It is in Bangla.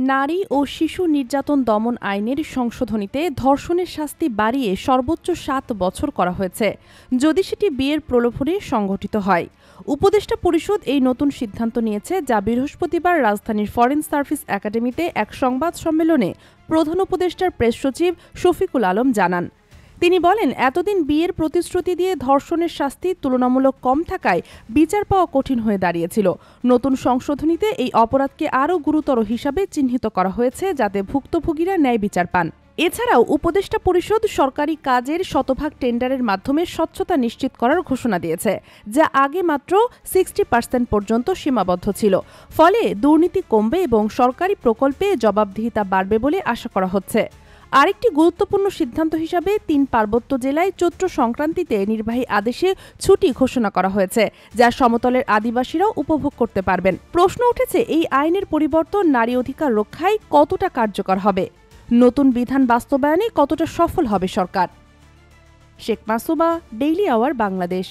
নারী ও শিশু নির্যাতন দমন আইনের সংশোধনীতে ধর্ষণের শাস্তি বাড়িয়ে সর্বোচ্চ ৭ বছর করা হয়েছে, যদি সেটি বিয়ের প্রলোভনে সংঘটিত হয়। উপদেষ্টা পরিষদ এই নতুন সিদ্ধান্ত নিয়েছে, যা বৃহস্পতিবার রাজধানীর ফরেন সার্ভিস একাডেমিতে এক সংবাদ সম্মেলনে প্রধান উপদেষ্টার প্রেস সচিব শফিকুল আলম জানান। তিনি বলেন, এতদিন বিয়ের প্রতিশ্রুতি দিয়ে ধর্ষণের শাস্তি তুলনামূলক কম থাকায় বিচার পাওয়া কঠিন হয়ে দাঁড়িয়েছিল। নতুন সংশোধনীতে এই অপরাধকে আরও গুরুতর হিসাবে চিহ্নিত করা হয়েছে, যাতে ভুক্তভোগীরা ন্যায় বিচার পান। এছাড়াও উপদেষ্টা পরিষদ সরকারি কাজের শতভাগ টেন্ডারের মাধ্যমে স্বচ্ছতা নিশ্চিত করার ঘোষণা দিয়েছে, যা আগে মাত্র 60% পর্যন্ত সীমাবদ্ধ ছিল। ফলে দুর্নীতি কমবে এবং সরকারি প্রকল্পে জবাবদিহিতা বাড়বে বলে আশা করা হচ্ছে। আরেকটি গুরুত্বপূর্ণ সিদ্ধান্ত হিসাবে ৩ পার্বত্য জেলায় চৈত্র সংক্রান্তিতে নির্বাহী আদেশে ছুটি ঘোষণা করা হয়েছে, যা সমতলের আদিবাসীরাও উপভোগ করতে পারবেন। প্রশ্ন উঠেছে, এই আইনের পরিবর্তন নারী অধিকার রক্ষায় কতটা কার্যকর হবে? নতুন বিধান বাস্তবায়নে কতটা সফল হবে সরকার? Sheikh Masuma, daily hour, Bangladesh.